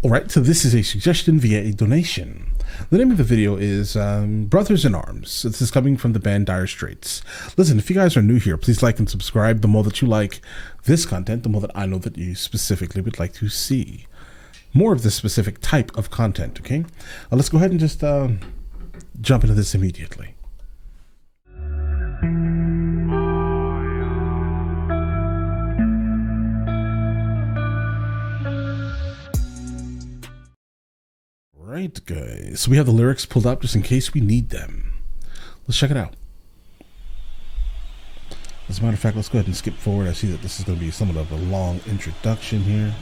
Alright, so this is a suggestion via a donation. The name of the video is Brothers in Arms. This is coming from the band Straits. Listen, if you guys are new here, please like and subscribe. The more that you like this content, the more that I know that you specifically would like to see more of this specific type of content, okay? Let's go ahead and just jump into this immediately. Right, guys, so we have the lyrics pulled up just in case we need them. Let's check it out. As a matter of fact, let's go ahead and skip forward. I see that this is going to be somewhat of a long introduction here.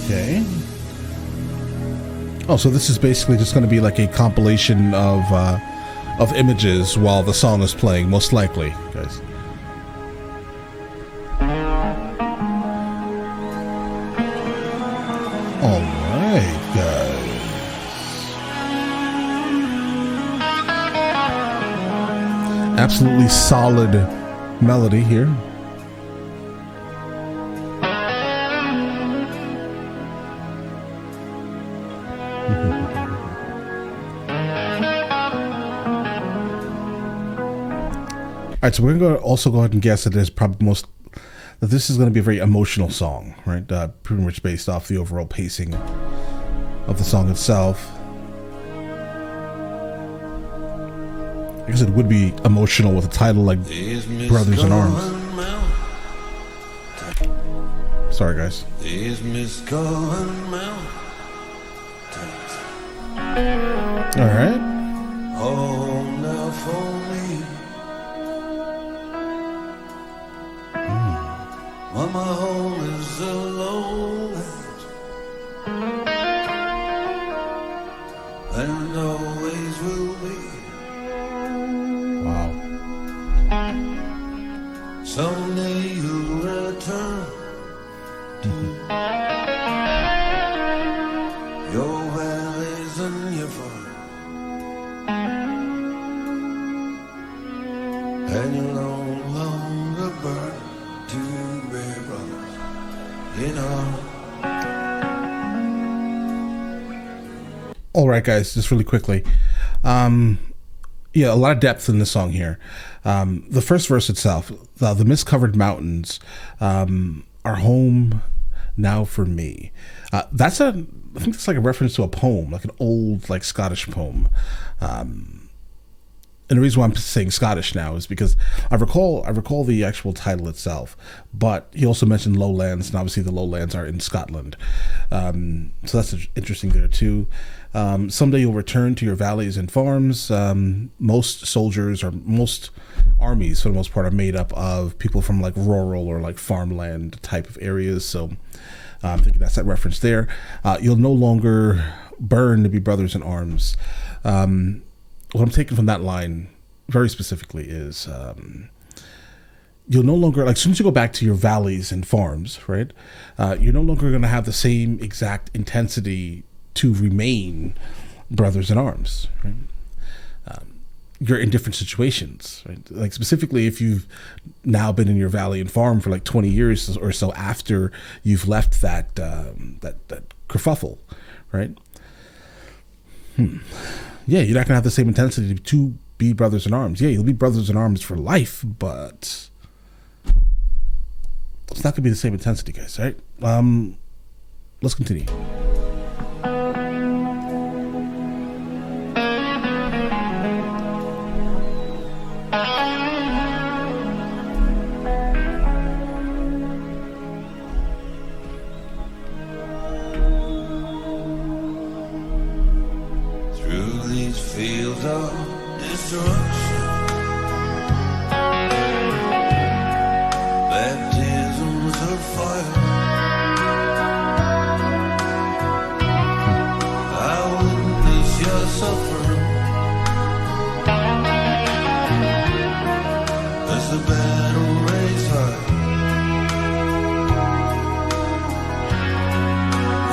Okay. Oh, so this is basically just going to be like a compilation of images while the song is playing, most likely, guys. All right, guys. Absolutely solid melody here. All right, so we're going to also go ahead and guess that there's probably that this is going to be a very emotional song, right? Pretty much based off the overall pacing of the song itself. I guess it would be emotional with a title like Brothers in Arms. Sorry, guys. All right. Oh, now for me. When my home is alone and always will be. Wow. Someday you'll return to your valleys and your farm, and you'll no longer burn to bear brothers in arms. All right, guys, just really quickly. Yeah, a lot of depth in the song here. The first verse itself, the mist-covered mountains are home now for me. I think that's like a reference to a poem, like an old, like Scottish poem. And the reason why I'm saying Scottish now is because I recall the actual title itself, but he also mentioned lowlands, and obviously the lowlands are in Scotland. So that's interesting there too. Someday you'll return to your valleys and farms. Most soldiers or most armies, for the most part, are made up of people from like rural or like farmland type of areas. So I'm thinking that's that reference there. You'll no longer burn to be brothers in arms. What I'm taking from that line very specifically is you'll no longer, like, as soon as you go back to your valleys and farms, right, you're no longer going to have the same exact intensity to remain brothers in arms, right? You're in different situations, right? Like specifically if you've now been in your valley and farm for like 20 years or so after you've left that kerfuffle, right? Yeah, you're not gonna have the same intensity to be brothers in arms. Yeah, you'll be brothers in arms for life, but it's not gonna be the same intensity, guys, right? Let's continue. Fields of destruction, baptisms of fire, I witness your suffering as the battle rages high,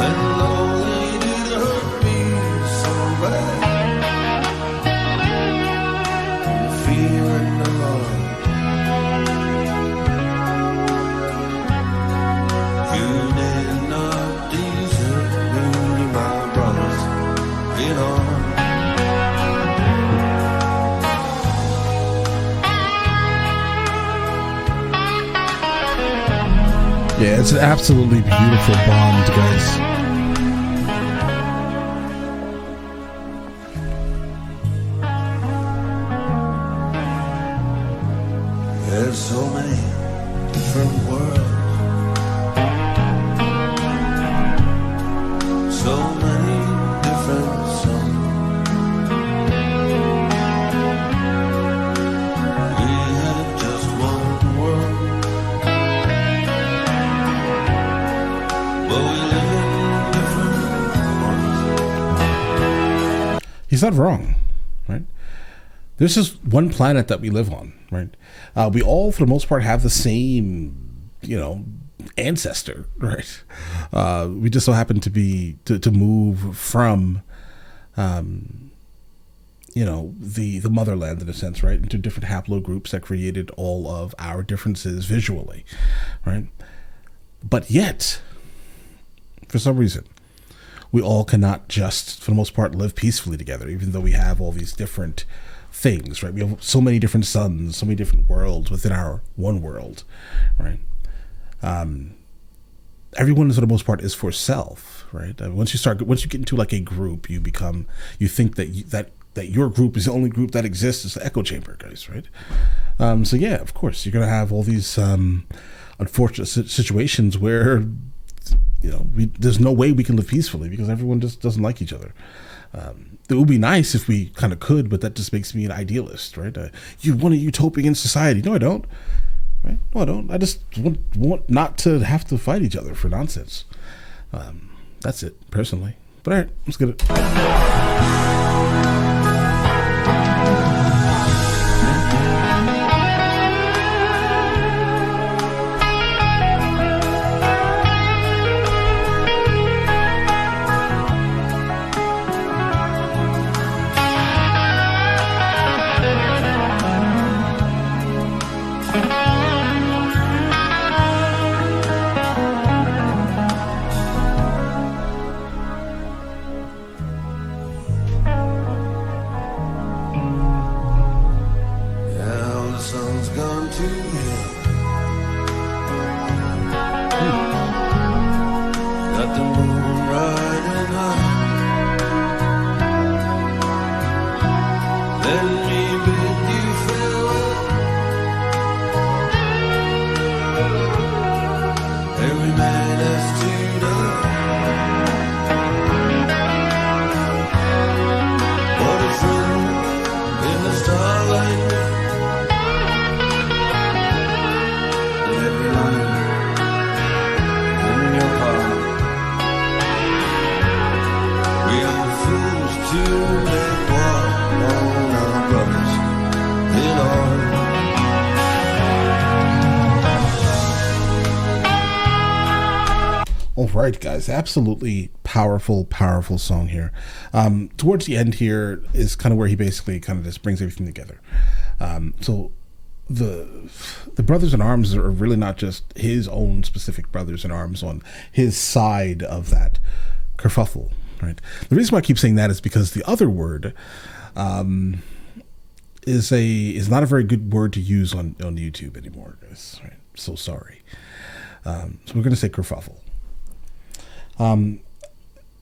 and though they did hurt me so bad, Yeah, it's an absolutely beautiful bond, guys. There's so many different worlds, so many different songs. We had just one world, but we live in different ones. He's not wrong, right? There's just one planet that we live on, right? We all, for the most part, have the same, ancestor, right? We just so happen to be to move from, the motherland in a sense, right, into different haplogroups that created all of our differences visually, right? But yet, for some reason, we all cannot just, for the most part, live peacefully together, even though we have all these different things, right? We have so many different suns, so many different worlds within our one world, right? Everyone, for the most part, is for self, right? Once you get into like a group, you think that your group is the only group that exists. It's the echo chamber, guys, right? So yeah, of course, you're gonna have all these unfortunate situations where there's no way we can live peacefully because everyone just doesn't like each other. It would be nice if we kind of could, but that just makes me an idealist, right? You want a utopian society. No, I don't. Right? No, I don't. I just want not to have to fight each other for nonsense. That's it, personally. But all right, let's get it. All right, guys, absolutely powerful song here. Towards the end here is kind of where he basically kind of just brings everything together. So the brothers in arms are really not just his own specific brothers in arms on his side of that kerfuffle, right? The reason why I keep saying that is because the other word is not a very good word to use on YouTube anymore, guys. Right? So sorry. So we're going to say kerfuffle.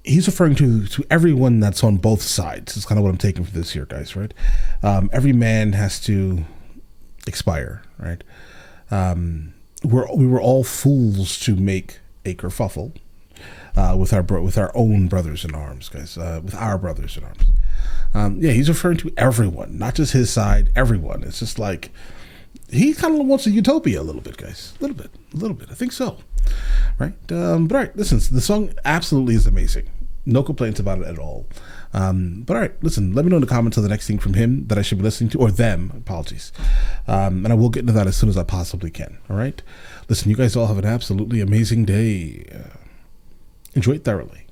He's referring to everyone that's on both sides. That's kind of what I'm taking for this here, guys, right? Every man has to expire, right? We were all fools to make a kerfuffle with our own brothers in arms, guys, with our brothers in arms. Yeah, he's referring to everyone, not just his side, everyone. It's just like he kind of wants a utopia a little bit, guys. A little bit. I think so. Right? But all right, listen, the song absolutely is amazing. No complaints about it at all. But all right, listen, let me know in the comments of the next thing from him that I should be listening to, or them, apologies. And I will get into that as soon as I possibly can. All right? Listen, you guys all have an absolutely amazing day. Enjoy it thoroughly.